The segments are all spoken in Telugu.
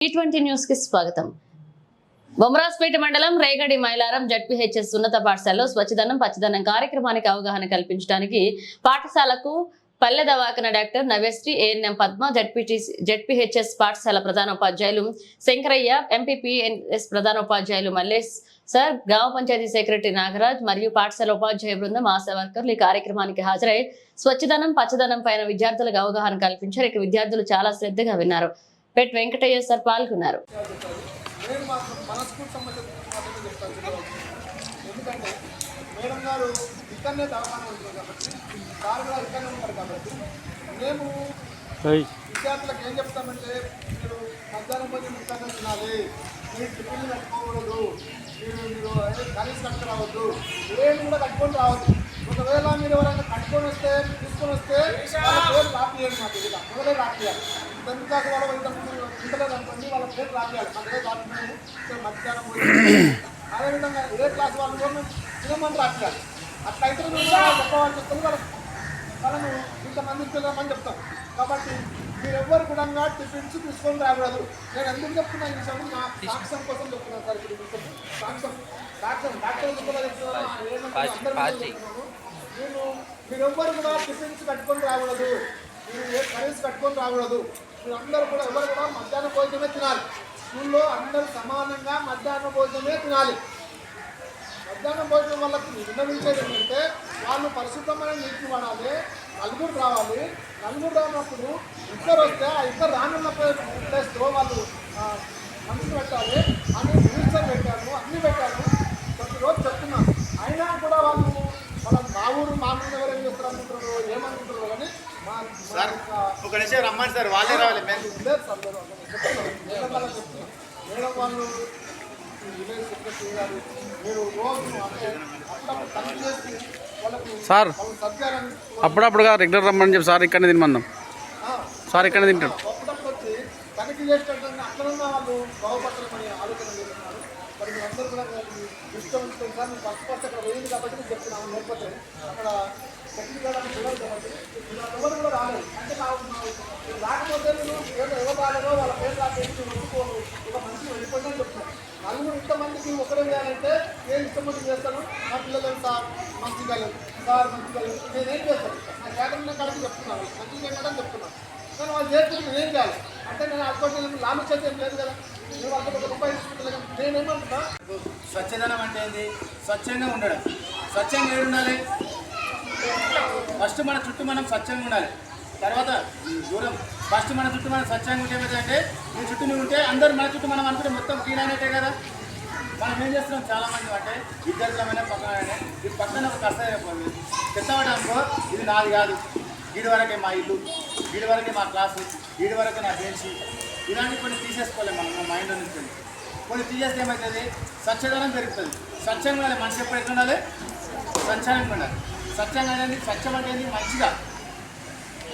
T20 న్యూస్ కి స్వాగతం. బొమ్మరాజ్పేట మండలం రేగడి మైలారం జడ్పీహెచ్ఎస్ ఉన్నత పాఠశాలలో స్వచ్ఛదనం పచ్చదనం కార్యక్రమానికి అవగాహన కల్పించడానికి పాఠశాలకు పల్లె దవాఖాన doctor Navyasri ANM Padma ZPHS పాఠశాల ప్రధానోపాధ్యాయులు శంకరయ్య ఎంపీపీఎన్ఎస్ ప్రధానోపాధ్యాయులు మల్లేష్ సార్ గ్రామ పంచాయతీ సెక్రటరీ నాగరాజ్ మరియు పాఠశాల ఉపాధ్యాయ బృందం ఆశా వర్కర్లు ఈ కార్యక్రమానికి హాజరై స్వచ్ఛదనం పచ్చదనం పైన విద్యార్థులకు అవగాహన కల్పించారు. ఇక విద్యార్థులు చాలా శ్రద్ధగా విన్నారు. పెట్ వెంకటయ్య సార్ పాల్గొన్నారు. ఎందుకంటే మేడం గారు ఇక్కడనే దవాఖాన ఉంటుంది కాబట్టి సార్ కూడా ఇక్కడనే ఉంటారు కాబట్టి మేము విద్యార్థులకు ఏం చెప్తామంటే మీరు మధ్యాహ్నం పోయి ముఖ్యంగా తినాలి, మీరు టిఫిన్లు కట్టుకోకూడదు, మీరు కనీసం కట్టుకురావద్దు, ఏమి కూడా కట్టుకొని రావద్దు. ఒకవేళ మీరు ఎవరైనా కట్టుకొని వస్తే తీసుకొని వస్తే వాళ్ళ పేరు రాపియాలి. మాకు ఇలా మొదలే రాపియాలి. టెన్త్ క్లాస్ వాళ్ళు ఇంతకుముందు ఇంటలేదు అనుకోండి, వాళ్ళ పేరు రాపియాలి. మనదే రాపియాలి మధ్యాహ్నం పోయి. అదేవిధంగా ఏ క్లాస్ వాళ్ళు కూడా తినమని రాపియాలి. అట్లయితే చెప్పవాలని చెప్తాను వాళ్ళను ఇంతమందికి తినమని చెప్తాం. కాబట్టి మీరెవ్వరు కూడా టిఫిన్స్ తీసుకొని రాకూడదు. నేను ఎందుకు చెప్తున్నా ఈ విషయం నా సాక్ష్యం కోసం చెప్తున్నాను సార్. ఇప్పుడు సాక్ష్యం డాక్టర్ కూడా చెప్తున్నాను, చెప్తున్నాను. మీరెవ్వరు కూడా టిఫిన్స్ కట్టుకొని రాకూడదు, మీరు ఏ కర్రీస్ కట్టుకొని రాకూడదు. మీరు అందరూ కూడా ఎవరు కూడా మధ్యాహ్న భోజనమే తినాలి. స్కూల్లో అందరూ సమానంగా మధ్యాహ్న భోజనమే తినాలి. మధ్యాహ్న భోజనం వాళ్ళకి విన్నవించేది ఏంటంటే వాళ్ళు పరిశుభ్రమైన నీటిని వాడాలి, నలుగురు రావాలి. నలుగురు రానప్పుడు ఇద్దరు వస్తే ఆ ఇద్దరు రానున్న ప్లేస్లో వాళ్ళు మనిషి పెట్టాలి అని మినిస్టర్ పెట్టాను, అన్నీ పెట్టాను, ప్రతిరోజు చెప్తున్నాను. అయినా కూడా వాళ్ళు మా ఊరు మా మీద ఎవరేం చేస్తారు అనుకుంటారు, ఏమనుకుంటారు కానీ ఒక నిమిషం రమ్మని సార్, వాళ్ళే రావాలి. లేదు సార్, మేడం వాళ్ళకి చెప్తున్నాను. మేడం వాళ్ళు విలేజ్ సెక్రటరీ గారు మీరు రోజు అప్పుడప్పుడు కనెక్ట్ చేసి వాళ్ళకు సార్ సత్యాలని అప్పుడప్పుడుగా రెగ్యులర్ రమ్మని చెప్పి సార్ ఇక్కడనే తినమన్నాం. సార్ ఇక్కడనే తింటాడు. అప్పుడప్పుడు వచ్చి తనిఖీ చేసేటట్టు అక్కడున్న వాళ్ళు బాగుపడతారని ఆలోచన చేస్తున్నారు. మరి మీ అందరూ కూడా ఇష్టం ఉంటుంది సార్. మేము ఫస్ట్ అక్కడ వేయింది కాబట్టి నేను చెప్తున్నాను. లేకపోతే అక్కడ టెక్నికల్ అని చూడాలి కాబట్టి ఎవరు కూడా రాలేదు. అంటే రాకపోతే నేను ఎవరు రాలేదో వాళ్ళ పేరు రాకేసి ఒప్పుకోను, ఒక మనిషి వెళ్ళిపోయిందని చెప్తున్నాను. నలుగురు ఇంతమందికి ఒకరే వేయాలంటే నేను ఇష్టమంది చేస్తాను. నా పిల్లలు సార్ మంచిగా లేదు, సార్ మంచిగా లేదు, నేనేం చేస్తాను? నా కేటగిరీ కాడికి చెప్తున్నాను, మంచిగా ఏంటని చెప్తున్నాను. కానీ వాళ్ళు చేస్తుంది నేనేం చేయాలి అంటే నేను అటువంటి లాభించేది ఏం లేదు కదా. నేను వాళ్ళకి ఒక రూపాయి తీసుకుంటలేదు. నేనేమంటున్నా స్వచ్ఛదనం అంటే ఏంది? స్వచ్ఛంగా ఉండడం. స్వచ్ఛంగా ఏడు ఉండాలి? ఫస్ట్ మన చుట్టూ మనం స్వచ్ఛంగా ఉండాలి. తర్వాత దూరం ఫస్ట్ మన చుట్టూ మనం స్వచ్ఛంగా ఉంటే ఏమైందంటే మీ చుట్టూ నువ్వు ఉంటే అందరూ మన చుట్టూ మనం అనుకుంటే మొత్తం క్లీన్ అయినట్టే కదా. మనం ఏం చేస్తున్నాం చాలామంది అంటే విద్యార్థులమైన పక్కన ఈ పక్కన ఒక కష్టం చెత్తవాడు అనుకో, ఇది నాది కాదు, వీడి వరకే మా ఇల్లు, వీడి వరకే మా క్లాసు, వీడి వరకే నా బెంచి, ఇలాంటివి కొన్ని తీసేసుకోవాలి మనం మా మైండ్లో నుంచి. కొన్ని తీసేస్తే ఏమవుతుంది? స్వచ్ఛదనం పెరుగుతుంది. స్వచ్ఛంగా ఉండాలి. మనిషి ఎప్పుడు ఎట్లా ఉండాలి? స్వచ్ఛంగా ఉండాలి. స్వచ్ఛంగా అనేది స్వచ్ఛం అంటే మంచిగా,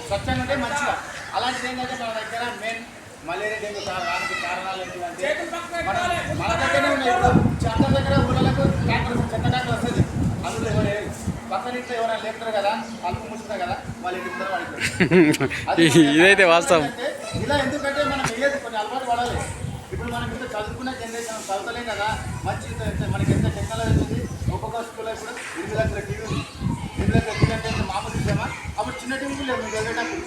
స్వచ్ఛంగా అంటే మంచిగా. అలాంటిది ఏంటంటే మన దగ్గర మెయిన్ మలేరియా డెంగ్యూ రానికి కారణాలు ఏంటంటే మన దగ్గరనే ఉన్నాయి. ఇప్పుడు అందరి దగ్గర ఊళ్ళకు డాక్టర్ చెత్త డాక్టర్ వస్తుంది. అందులో ఎవరు పక్కన ఇంట్లో ఎవరైనా లేపుతారు కదా, తలుపు ముట్టుతారు కదా, వాళ్ళు ఇంటి ముందర పడుతుంది. ఇదైతే వాస్తవం. ఇలా ఎందుకంటే మనం వేయదు, కొన్ని అలవాటు పడాలి. ఇప్పుడు మనం ఇంత చదువుకున్న జనరేషన్ చదువుతలేం కదా. మంచి మనకి ఎంత టెక్నాలజీ ఉంది. ఒక్కొక్క స్కూల్లో ఇప్పుడు 8 లక్షల టీవీ ఉంది. 8 లక్షల టీవీ అంటే మామూలు విషయమా? అప్పుడు చిన్న టీవీ లేదు మీకు వెళ్ళేటప్పుడు.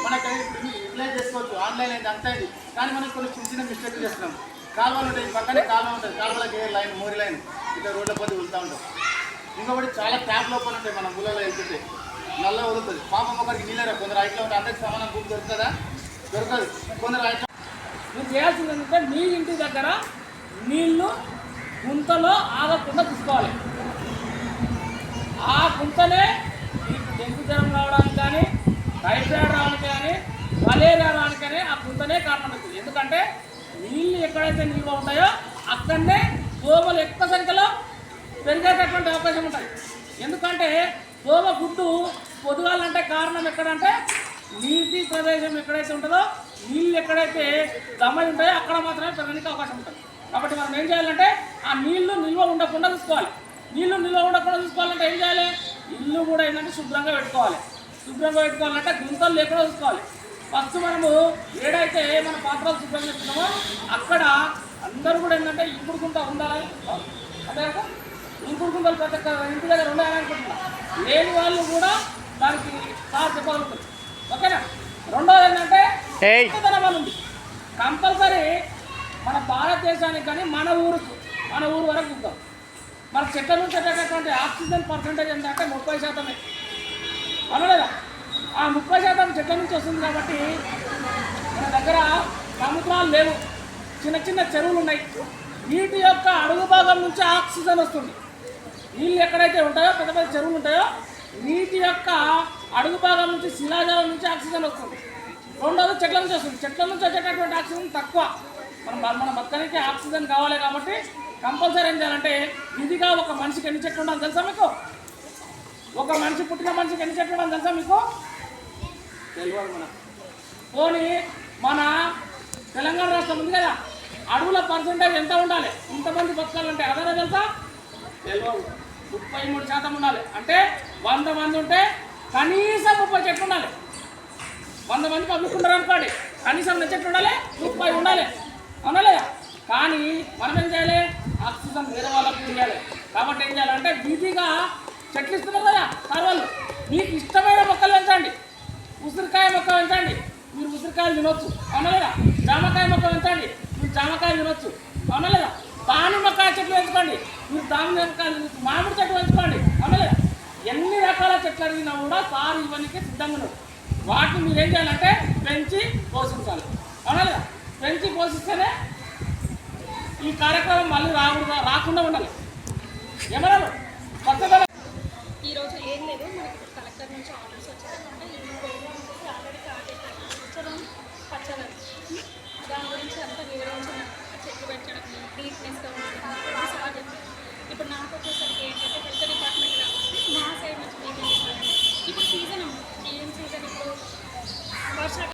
మనకి ఇప్పుడు యూటిలైజ్ చేసుకోవచ్చు, ఆన్లైన్ అయింది అంతా ఇది. కానీ మనం కొన్ని చిన్న చిన్న మిస్టేక్లు చేస్తున్నాం. కాలువలు ఉంటాయి, పక్కనే కాలువ ఉంటుంది, కాలువలకి లైన్ మోరి లైన్ ఇట్లా రోడ్ల పోతే వెళ్తూ ఉంటాం. ఇంకొకటి చాలా ట్యాప్ లోపల ఉంటాయి. మన ఊళ్ళలో వెళ్తుంటే నల్ల వదులుతుంది. పాపం ఒకరికి నీళ్ళరా, కొందరు ఐట్లో ఉంటే అందరికి సమానం భూమి దొరుకుతుందా? దొరకదు. కొందరు ఐట్లో మీరు చేయాల్సింది ఏంటంటే మీ ఇంటి దగ్గర నీళ్లు గుంతలో ఆగకుండా తీసుకోవాలి. ఆ గుంతనే మీకు డెంగ్యూ జ్వరం రావడానికి కానీ, టైఫాయిడ్ రావడానికి కానీ, మలేరియా రావడానికి కానీ ఆ గుంతనే కారణం అవుతుంది. ఎందుకంటే నీళ్ళు ఎక్కడైతే నిల్వ ఉంటాయో అక్కడనే దోమలు ఎక్కువ సంఖ్యలో పెరిగేటటువంటి అవకాశం ఉంటుంది. ఎందుకంటే దోమ గుడ్డు పొదగాలంటే కారణం ఎక్కడంటే నీటి ప్రదేశం ఎక్కడైతే ఉంటుందో, నీళ్ళు ఎక్కడైతే దమ్మలు ఉంటాయో అక్కడ మాత్రమే పెరగడానికి అవకాశం ఉంటుంది. కాబట్టి మనం ఏం చేయాలంటే ఆ నీళ్లు నిల్వ ఉండకుండా చూసుకోవాలి. నీళ్లు నిల్వ ఉండకుండా చూసుకోవాలంటే ఏం చేయాలి? ఇల్లు కూడా ఏంటంటే శుభ్రంగా పెట్టుకోవాలి. శుభ్రంగా పెట్టుకోవాలంటే గుంతలు లేకుండా చూసుకోవాలి. ఫస్ట్ మనము ఏడైతే మన పాత్రలు శుభ్రం చేస్తున్నామో అక్కడ అందరూ కూడా ఏంటంటే ఇంకుడుకుంటా ఉండాలని అంటే ఇంకుడుకుంటారు ప్రతి ఒక్క ఇంటి దగ్గర ఉండాలని అనుకుంటున్నాం. లేని వాళ్ళు కూడా దానికి సార్ చెప్పగలుగుతారు. ఓకేనా? రెండోది ఏంటంటే కొత్తదనం ఉంది. కంపల్సరీ మన భారతదేశానికి కానీ మన ఊరు వరకు చూద్దాం. మన చెట్ల నుంచి వచ్చేటటువంటి ఆక్సిజన్ పర్సెంటేజ్ ఏంటంటే 30%. అనలేదా? ఆ 30% చెట్ల నుంచి వస్తుంది కాబట్టి మన దగ్గర సముద్రాలు లేవు, చిన్న చిన్న చెరువులు ఉన్నాయి. వీటి యొక్క అడుగు భాగం నుంచి ఆక్సిజన్ వస్తుంది. నీళ్ళు ఎక్కడైతే ఉంటాయో పెద్ద పెద్ద చెరువులు ఉంటాయో నీటి యొక్క అడుగు భాగం నుంచి శిలాజాలం నుంచి ఆక్సిజన్ వస్తుంది. రెండోది చెట్ల నుంచి వస్తుంది. చెట్ల నుంచి వచ్చేటటువంటి ఆక్సిజన్ తక్కువ. మన బతకడానికి ఆక్సిజన్ కావాలి కాబట్టి కంపల్సరీ ఏం చేయాలంటే ఇదిగా ఒక మనిషికి ఎన్ని చెట్లు ఉండాలి తెలుసా మీకు? ఒక మనిషి పుట్టిన మనిషికి ఎన్ని చెట్లు ఉండాలి తెలుసా మీకు? తెలియదు. మన పోనీ మన తెలంగాణ రాష్ట్రం ఉంది కదా, అడవుల పర్సెంటేజ్ ఎంత ఉండాలి ఇంతమంది బతకాలంటే? అదే తెలుసా? తెలియదు. 33% ఉండాలి. అంటే 100 మంది ఉంటే కనీసం 30 చెట్లు ఉండాలి. 100 మంది పబ్లిక్ ఉండరు అనుకోండి, కనీసం ఎన్ని చెట్లు ఉండాలి? 30 ఉండాలి. అవునా లేదా? కానీ మనం ఏం చేయాలి? ఆక్సిజన్ వేరే వాళ్ళకి ఇవ్వాలి. కాబట్టి ఏం చేయాలంటే విధిగా చెట్లు ఇస్తున్నారు కదా సార్ వాళ్ళు, మీకు ఇష్టమైన మొక్కలు పెంచండి. ఉసిరికాయ మొక్క పెంచండి, మీరు ఉసిరికాయలు తినొచ్చు. అవునా లేదా? జామకాయ మొక్క పెంచండి, మీరు జామకాయలు తినొచ్చు. అవునా లేదా? దానిమ్మకాయ చెట్లు పెంచుకోండి, మీరు దానిమ్మకాయలు. మామిడి చెట్లు పెంచుకోండి. అవునా లేదా? ఎన్ని రకాల చెట్లు అడిగినా కూడా సార్ ఇవన్నీ సిద్ధంగా ఉన్నారు. వాటిని మీరు ఏం చేయాలంటే పెంచి పోషించాలి. అవునా లేదా? పెంచి పోషిస్తేనే ఈ కార్యక్రమం మళ్ళీ రాకుండా ఉండాలి. ఏమన్నారు? కొత్తగా ఈరోజు ఏం లేదు, మనకి ఇప్పుడు కలెక్టర్ నుంచి ఆర్డర్స్ వచ్చాయంటే ఈ ప్రోగ్రామ్ వచ్చేసి ఆల్రెడీ స్టార్ట్ అయిపోయింది. పచ్చదనం దాని గురించి అంతా వివరించిన చెట్లు పెట్టడం నీట్నెస్గా ఉంటుంది సార్ చెప్పారు. ఇప్పుడు నాకు వచ్చేసి